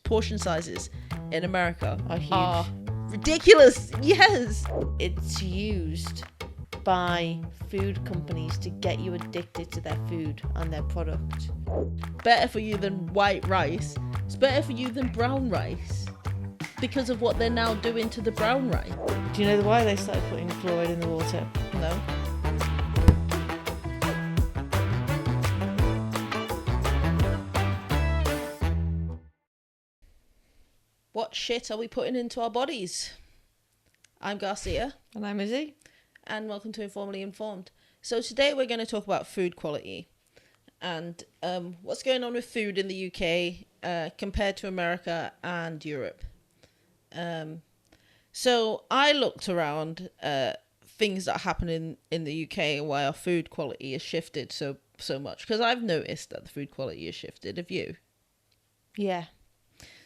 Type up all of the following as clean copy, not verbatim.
portion sizes in America Are huge. are ridiculous. Yes. It's used by food companies to get you addicted to their food and their product. Better for you than white rice. It's better for you than brown rice because of what they're now doing to the brown rice. Do you know why they started putting fluoride in the water? No. What shit are we putting into our bodies? I'm Garcia. And I'm Izzy. And welcome to Informally Informed. So today we're going to talk about food quality and what's going on with food in the UK compared to America and Europe. So I looked around things that happen in the UK and why our food quality has shifted so much, because I've noticed that the food quality has shifted. Have you? Yeah.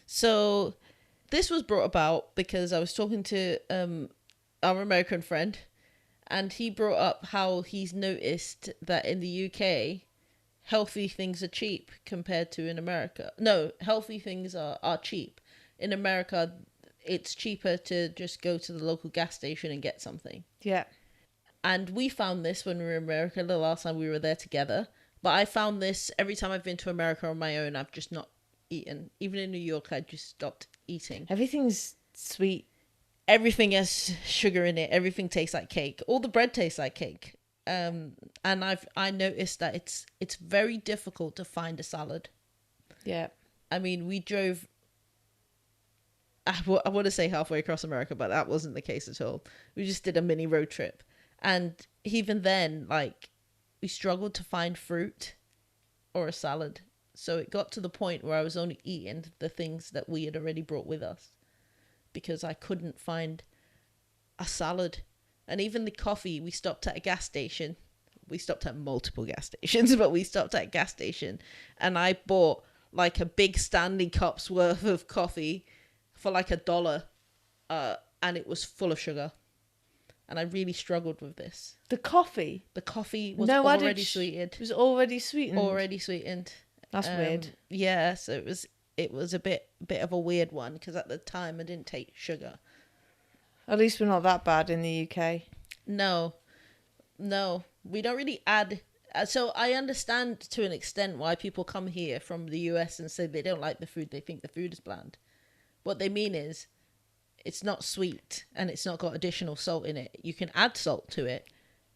So this was brought about because I was talking to our American friend, and he brought up how he's noticed that in the UK, healthy things are cheap compared to in America. No, healthy things are cheap. In America, it's cheaper to just go to the local gas station and get something. Yeah. And we found this when we were in America the last time we were there together. But I found this every time I've been to America on my own, I've just not eaten. Even in New York, I just stopped eating. Everything's sweet. Everything has sugar in it. Everything tastes like cake. All the bread tastes like cake. And I noticed that it's very difficult to find a salad. Yeah. I mean, we drove, I want to say halfway across America, but that wasn't the case at all. We just did a mini road trip. And even then, like, we struggled to find fruit or a salad. So it got to the point where I was only eating the things that we had already brought with us because I couldn't find a salad. And even the coffee, we stopped at a gas station. We stopped at multiple gas stations, but we stopped at a gas station. And I bought like a big Stanley Cup's worth of coffee for like $1. And it was full of sugar. And I really struggled with this. The coffee? The coffee was already sweetened. It was already sweetened? Already sweetened. That's weird. Yeah, so it was a bit of a weird one because at the time I didn't take sugar. At least we're not that bad in the UK. No, we don't really add. So I understand to an extent why people come here from the US and say they don't like the food. They think the food is bland. What they mean is it's not sweet and it's not got additional salt in it. You can add salt to it,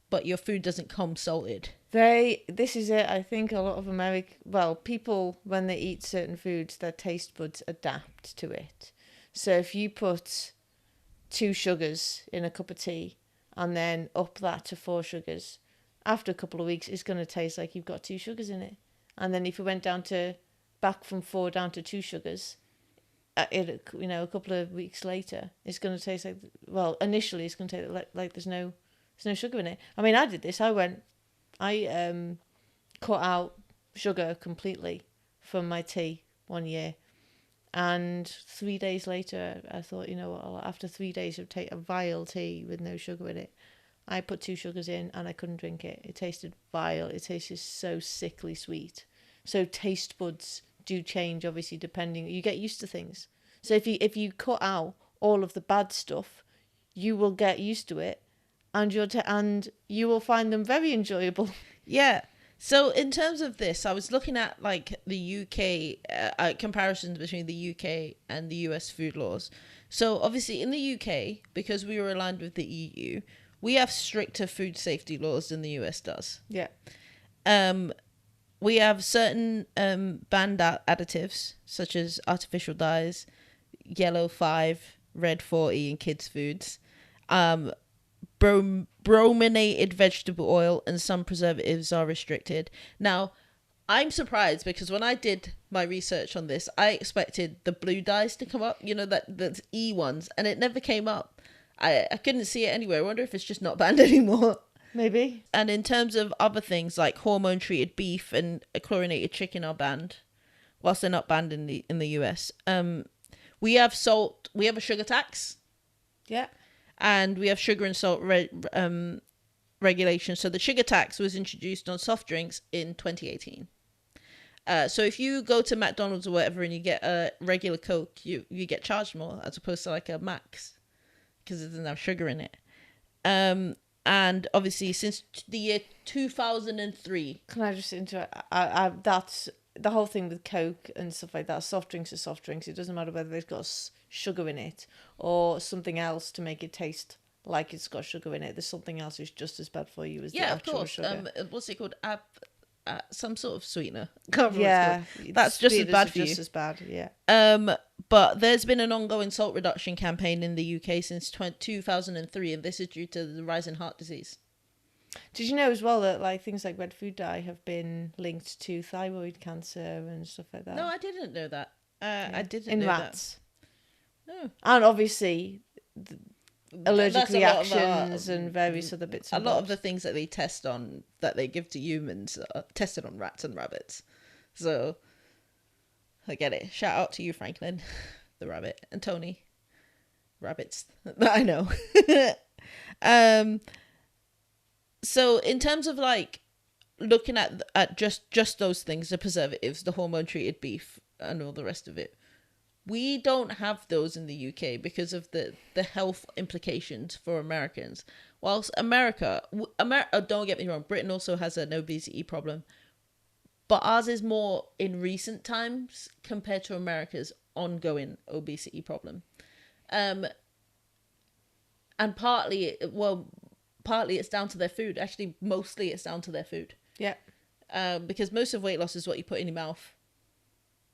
but your food doesn't come salted. This is it. I think a lot of people, when they eat certain foods, their taste buds adapt to it. So if you put 2 sugars in a cup of tea and then up that to 4 sugars, after a couple of weeks, it's going to taste like you've got 2 sugars in it. And then if you went back from 4 down to 2 sugars, a couple of weeks later, it's going to taste like, initially it's going to taste like there's no sugar in it. I mean, I did this. I cut out sugar completely from my tea one year. And 3 days later, I thought, after 3 days of take a vile tea with no sugar in it, I put 2 sugars in and I couldn't drink it. It tasted vile. It tasted so sickly sweet. So taste buds do change, obviously, depending. You get used to things. So if you cut out all of the bad stuff, you will get used to it, and you will find them very enjoyable. Yeah. So in terms of this, I was looking at like the UK comparisons between the UK and the US food laws. So obviously in the UK, because we were aligned with the EU, we have stricter food safety laws than the US does. Yeah. We have certain banned additives such as artificial dyes, yellow 5, red 40 in kids' foods, brominated vegetable oil, and some preservatives are restricted. Now, I'm surprised because when I did my research on this, I expected the blue dyes to come up, the E ones, and it never came up. I couldn't see it anywhere. I wonder if it's just not banned anymore. Maybe. And in terms of other things like hormone-treated beef and chlorinated chicken are banned, whilst they're not banned in the US. We have salt. We have a sugar tax. Yeah. And we have sugar and salt regulation. So the sugar tax was introduced on soft drinks in 2018. So if you go to McDonald's or whatever and you get a regular Coke, you get charged more as opposed to like a Max because it doesn't have sugar in it. And obviously since the year 2003. Can I just interrupt? That's the whole thing with Coke and stuff like that. Soft drinks are soft drinks. It doesn't matter whether they've got sugar in it or something else to make it taste like it's got sugar in it. There's something else that's just as bad for you as the actual sugar. What's it called? Some sort of sweetener. Can't remember what it's called. That's just as bad for you. Just as bad, yeah. But there's been an ongoing salt reduction campaign in the UK since 2003, and this is due to the rise in heart disease. Did you know as well that like things like red food dye have been linked to thyroid cancer and stuff like that? No, I didn't know that. I didn't in know rats. That. No. And obviously allergic reactions and various other bits. A lot of the things that they test on, that they give to humans, are tested on rats and rabbits. So I get it. Shout out to you, Franklin, the rabbit, and Tony, rabbits that I know. So in terms of like looking at just those things, the preservatives, the hormone treated beef, and all the rest of it, we don't have those in the UK because of the health implications for Americans. Whilst America, don't get me wrong, Britain also has an obesity problem, but ours is more in recent times compared to America's ongoing obesity problem. And partly it's down to their food. Actually, mostly it's down to their food. Yeah. Because most of weight loss is what you put in your mouth.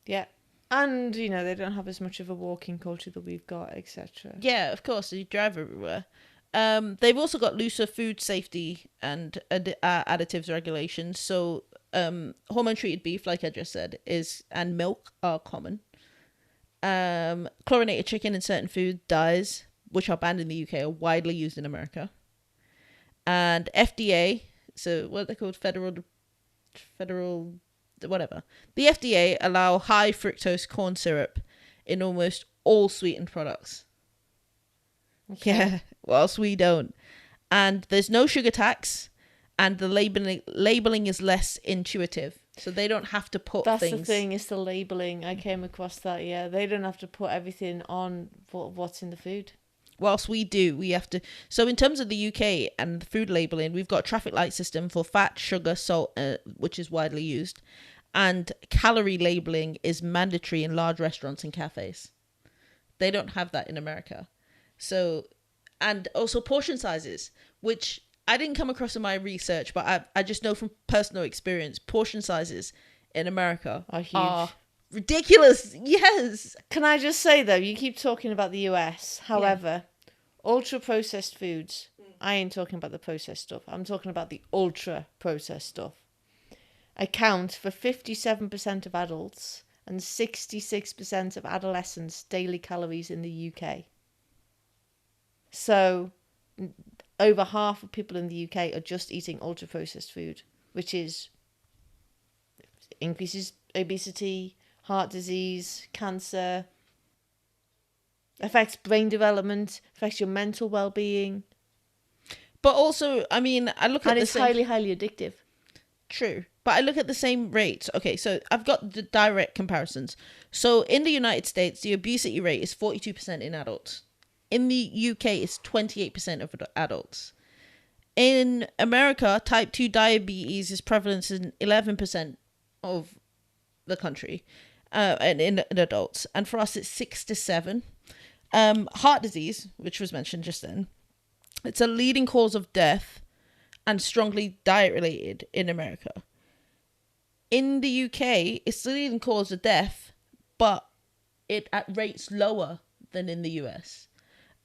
Yeah. And, you know, they don't have as much of a walking culture that we've got, etc. Yeah, of course. You drive everywhere. They've also got looser food safety and additives regulations. So hormone-treated beef, like I just said, and milk are common. Chlorinated chicken and certain food dyes, which are banned in the UK, are widely used in America. And FDA, so what are they called? Federal, whatever. The FDA allow high fructose corn syrup in almost all sweetened products. Okay. Yeah, whilst we don't. And there's no sugar tax, and the labeling is less intuitive. So they don't have to put things. That's the thing, is the labeling. I came across that, yeah. They don't have to put everything on what's in the food. Whilst we do, we have to. So in terms of the UK and the food labeling, we've got a traffic light system for fat, sugar, salt, which is widely used. And calorie labeling is mandatory in large restaurants and cafes. They don't have that in America. So, and also portion sizes, which I didn't come across in my research, but I just know from personal experience, portion sizes in America are huge. Are ridiculous. Yes. Can I just say, though, you keep talking about the US. However, ultra-processed foods, I ain't talking about the processed stuff. I'm talking about the ultra-processed stuff. Account for 57% of adults and 66% of adolescents' daily calories in the UK. So over half of people in the UK are just eating ultra-processed food, which increases obesity, heart disease, cancer, affects brain development, affects your mental well-being. But also, I mean, I look at it's highly, highly addictive. True. But I look at the same rates. Okay, so I've got the direct comparisons. So in the United States, the obesity rate is 42% in adults. In the UK, it's 28% of adults. In America, type 2 diabetes is prevalent in 11% of the country, and in adults. And for us, it's 6 to 7. Heart disease, which was mentioned just then, it's a leading cause of death and strongly diet related in America. In the UK, it's the leading cause of death, but it at rates lower than in the US.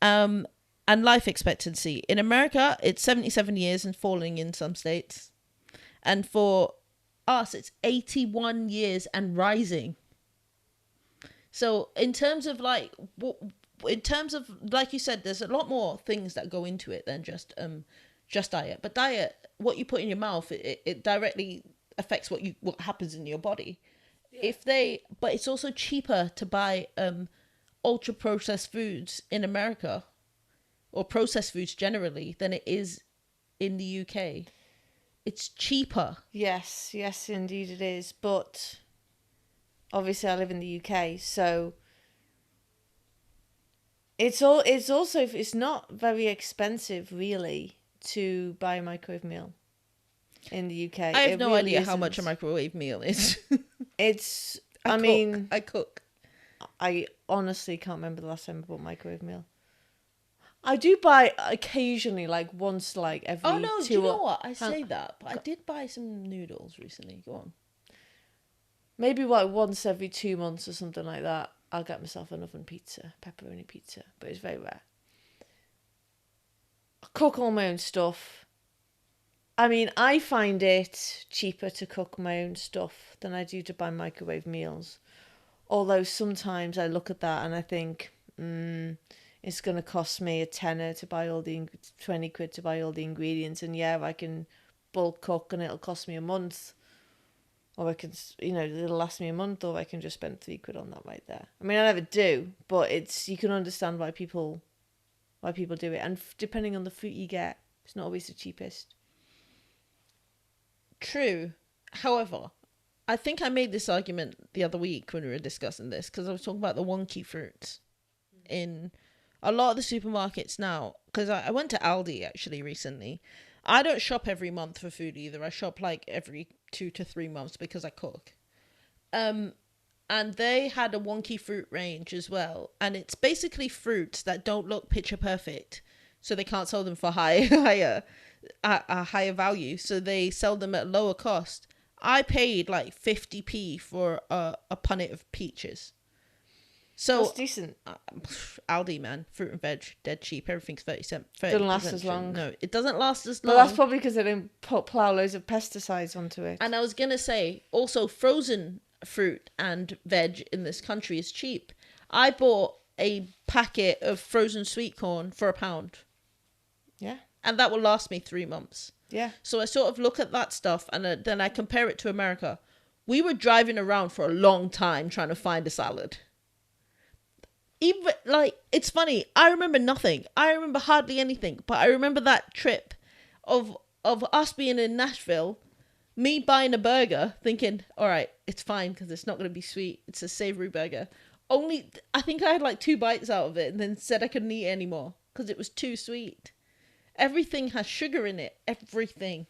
And life expectancy. In America, it's 77 years and falling in some states. And for us, it's 81 years and rising. So in terms of like you said, there's a lot more things that go into it than just diet. But diet, what you put in your mouth, it directly affects what happens in your body. Yeah. But it's also cheaper to buy ultra processed foods in America, or processed foods generally, than it is in the UK. It's cheaper. Yes, indeed it is. But obviously I live in the UK, so it's not very expensive really to buy a microwave meal in the UK. I have It no really idea how much a isn't. microwave meal is. It's I I cook. mean, I cook. I honestly can't remember the last time I bought a microwave meal. I do buy occasionally, like once, like Oh every no, do two you know or what? I hang- say that, but I did buy some noodles recently. Go on. maybe like once every 2 months or something like that. I'll get myself an oven pizza, pepperoni pizza, but it's very rare. I cook all my own stuff. I mean, I find it cheaper to cook my own stuff than I do to buy microwave meals. Although sometimes I look at that and I think, it's going to cost me a tenner to buy 20 quid to buy all the ingredients. And yeah, I can bulk cook and it'll cost me a month. Or I can, it'll last me a month, or I can just spend 3 quid on that right there. I mean, I never do, but you can understand why people do it. And depending on the fruit you get, it's not always the cheapest. True. However, I think I made this argument the other week when we were discussing this because I was talking about the wonky fruits in a lot of the supermarkets now. Because I went to Aldi actually recently. I don't shop every month for food either. I shop like every 2 to 3 months because I cook. And they had a wonky fruit range as well, and it's basically fruits that don't look picture perfect, so they can't sell them for a higher value, so they sell them at lower cost. I paid like 50p for a punnet of peaches. So That's decent. Aldi, man, fruit and veg, dead cheap. Everything's 30 cent. 30% Doesn't last as cheap. long. No, it doesn't last as But long. that's probably because they don't plough loads of pesticides onto it. And I was gonna say, also frozen fruit and veg in this country is cheap. I bought a packet of frozen sweet corn for £1, Yeah. and that will last me 3 months. Yeah. So I sort of look at that stuff, and then I compare it to America. We were driving around for a long time trying to find a salad. Even like, it's funny. I remember nothing. I remember hardly anything. But I remember that trip of us being in Nashville, me buying a burger, thinking, all right, it's fine because it's not going to be sweet. It's a savory burger. Only, I think I had like 2 bites out of it and then said I couldn't eat it anymore because it was too sweet. Everything has sugar in it. Everything.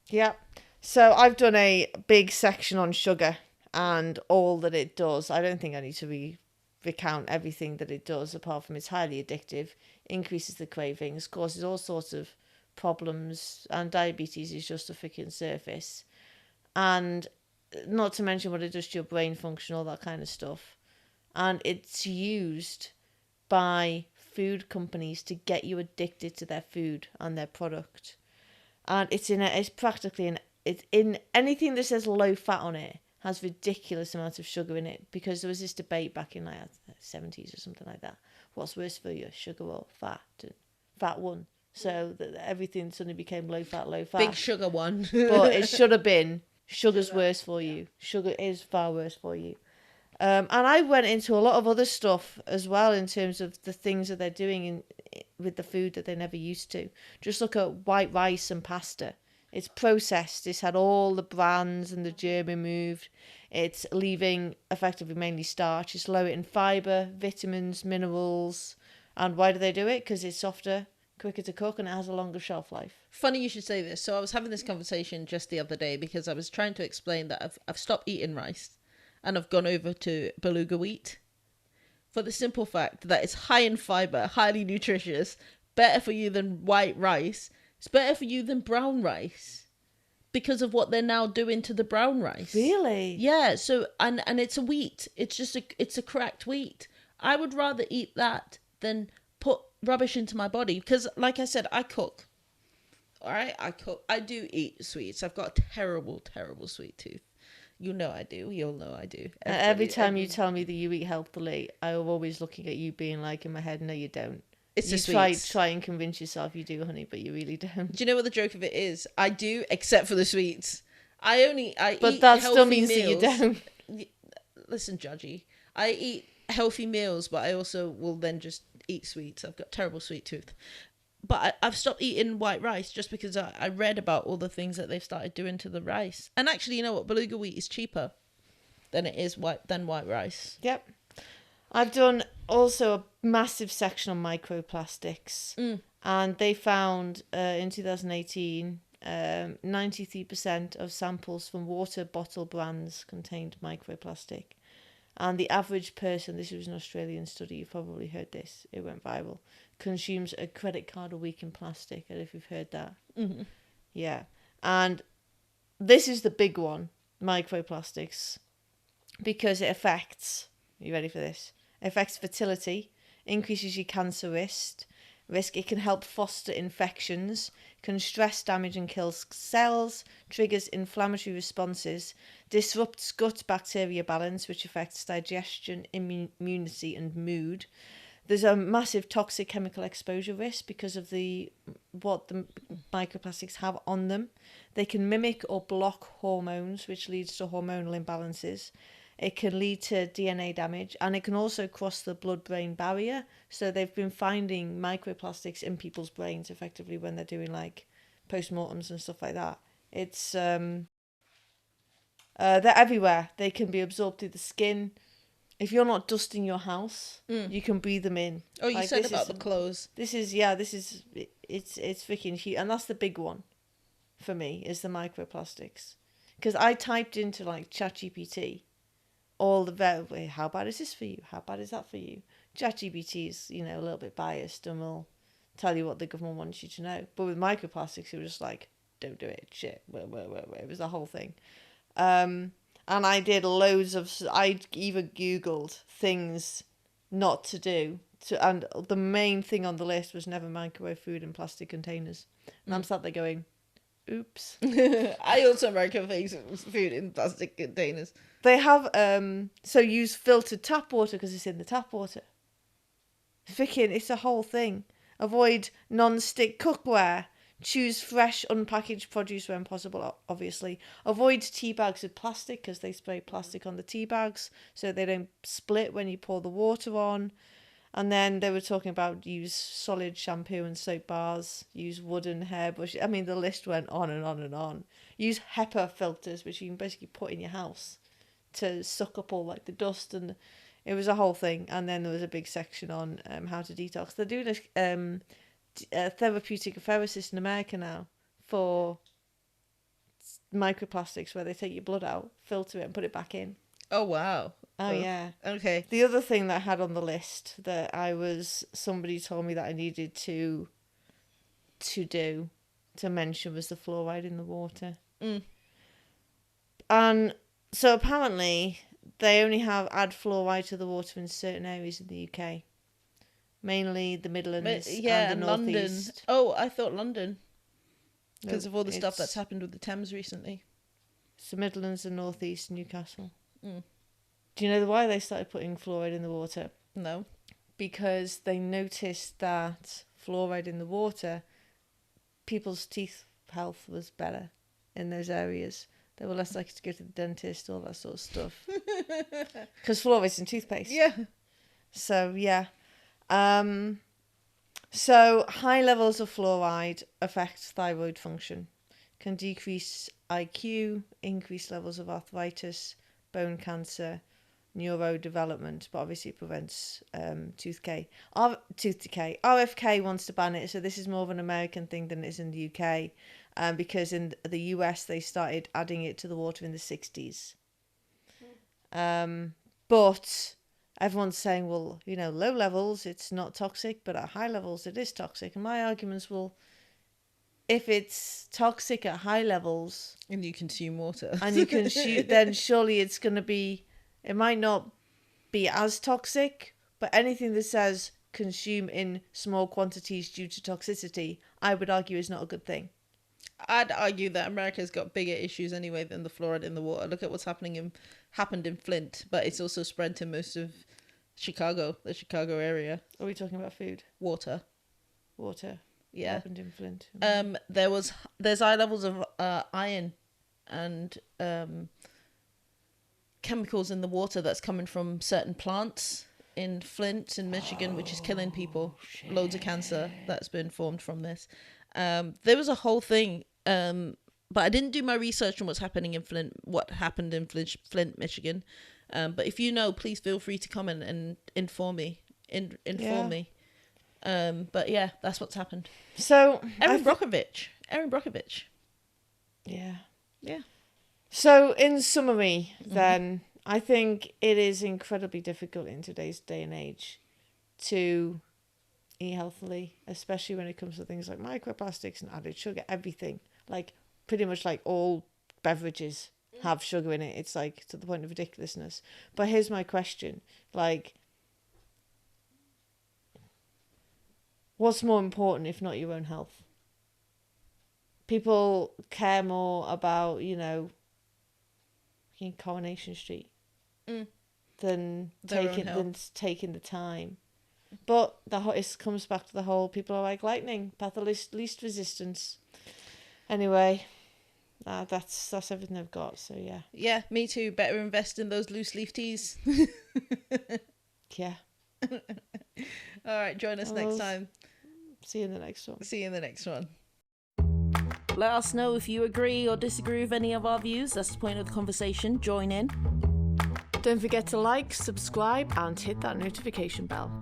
Yeah. So I've done a big section on sugar and all that it does. I don't think I need to recount everything that it does, apart from it's highly addictive, increases the cravings, causes all sorts of problems, and diabetes is just a freaking surface. And not to mention what it does to your brain function, all that kind of stuff. And it's used by food companies to get you addicted to their food and their product. And it's practically it's in anything that says low fat on it has ridiculous amounts of sugar in it, because there was this debate back in like the 70s or something like that. What's worse for you, sugar or fat? And fat won. So that everything suddenly became low fat, low fat. Big sugar one. But it should have been sugar's worse for you. Sugar is far worse for you. And I went into a lot of other stuff as well in terms of the things that they're doing with the food that they never used to. Just look at white rice and pasta. It's processed. It's had all the brands and the germ removed. It's leaving effectively mainly starch. It's low in fibre, vitamins, minerals. And why do they do it? Because it's softer, quicker to cook, and it has a longer shelf life. Funny you should say this. So I was having this conversation just the other day because I was trying to explain that I've stopped eating rice and I've gone over to beluga wheat for the simple fact that it's high in fibre, highly nutritious, better for you than white rice. It's better for you than brown rice because of what they're now doing to the brown rice. Really? Yeah. So and it's a wheat. It's a cracked wheat. I would rather eat that than put rubbish into my body because, like I said, I cook. All right, I cook. I do eat sweets. I've got a terrible, terrible sweet tooth. You know I do. You all know I do. Every time you tell me that you eat healthily, I'm always looking at you being like in my head, no, you don't. It's you the sweets. try and convince yourself you do, honey, but you really don't. Do you know what the joke of it is? I do, except for the sweets. I But eat that still healthy means meals. that you don't. Listen, Judgy. I eat healthy meals, but I also will then just eat sweets. I've got terrible sweet tooth. But I've stopped eating white rice just because I read about all the things that they've started doing to the rice. And actually, you know what? Beluga wheat is cheaper. than it is white rice. Yep. I've done also a massive section on microplastics, and they found in 2018 93% of samples from water bottle brands contained microplastic. And the average person, this was an Australian study, you've probably heard this, it went viral, consumes a credit card a week in plastic. I don't know if you've heard that. Mm-hmm. Yeah. And this is the big one, microplastics, because it affects, are you ready for this? It affects fertility, increases your cancer risk. It can help foster infections, can stress damage and kill cells, triggers inflammatory responses, disrupts gut bacteria balance, which affects digestion, immunity, and mood. There's a massive toxic chemical exposure risk because of what the microplastics have on them. They can mimic or block hormones, which leads to hormonal imbalances. It can lead to DNA damage, and it can also cross the blood-brain barrier. So they've been finding microplastics in people's brains effectively when they're doing like postmortems and stuff like that. It's they're everywhere. They can be absorbed through the skin. If you're not dusting your house, you can breathe them in. Oh, you said about the clothes. It's freaking huge, and that's the big one for me is the microplastics, because I typed into like ChatGPT all the how bad is this for you? How bad is that for you? ChatGPT is, a little bit biased and will tell you what the government wants you to know. But with microplastics, it was just like, don't do it, shit. It was the whole thing. And I did I even Googled things not to do. And the main thing on the list was never microwave food in plastic containers. And I'm sat there going, oops. I also microwave food in plastic containers. They have, so use filtered tap water because it's in the tap water. It's a whole thing. Avoid non-stick cookware. Choose fresh, unpackaged produce when possible, obviously. Avoid tea bags with plastic because they spray plastic on the tea bags so they don't split when you pour the water on. And then they were talking about use solid shampoo and soap bars, use wooden hairbrush. I mean, the list went on and on and on. Use HEPA filters, which you can basically put in your house to suck up all like the dust, and it was a whole thing. And then there was a big section on how to detox. They're doing a therapeutic pharmacist in America now for microplastics, where they take your blood out, filter it, and put it back in. Oh wow! Oh yeah. Okay. The other thing that I had on the list that somebody told me that I needed to mention was the fluoride in the water. And so apparently they only add fluoride to the water in certain areas in the UK. Mainly the Midlands and the London. Northeast. Oh, I thought London. Because of all the stuff that's happened with the Thames recently. It's the Midlands and Northeast, Newcastle. Do you know why they started putting fluoride in the water? No. Because they noticed that fluoride in the water, people's teeth health was better in those areas. They were less likely to go to the dentist, all that sort of stuff. Because fluoride's in toothpaste. Yeah. So, yeah. So high levels of fluoride affect thyroid function, can decrease IQ, increase levels of arthritis, bone cancer, neurodevelopment, but obviously it prevents tooth decay. RFK wants to ban it, so this is more of an American thing than it is in the UK, because in the US they started adding it to the water in the 60s. But everyone's saying, well, low levels, it's not toxic, but at high levels, it is toxic. And my arguments, well, if it's toxic at high levels... And you consume water. And you consume, then surely it's going to be... It might not be as toxic, but anything that says consume in small quantities due to toxicity, I would argue is not a good thing. I'd argue that America's got bigger issues anyway than the fluoride in the water. Look at what's happened in Flint, but it's also spread to most of Chicago, the Chicago area. Are we talking about food? Water. Yeah. What happened in Flint? There's high levels of iron and chemicals in the water that's coming from certain plants in Flint in Michigan, which is killing people. Loads of cancer that's been formed from this. There was a whole thing but I didn't do my research on what happened in Flint, Michigan. But if you know, please feel free to comment and inform me. Inform me. But yeah, that's what's happened. So Erin Brockovich. Yeah. Yeah. So in summary, then, I think it is incredibly difficult in today's day and age to eat healthily, especially when it comes to things like microplastics and added sugar, everything. Like, pretty much like all beverages have sugar in it. It's like to the point of ridiculousness. But here's my question. Like, what's more important if not your own health? People care more about, in Coronation Street than taking the time. But it comes back to the whole, people are like lightning, path of least resistance. Anyway, that's everything I've got. So yeah. Yeah, me too. Better invest in those loose leaf teas. Yeah. All right, join us next time. See you in the next one. Let us know if you agree or disagree with any of our views. That's the point of the conversation. Join in. Don't forget to like, subscribe, and hit that notification bell.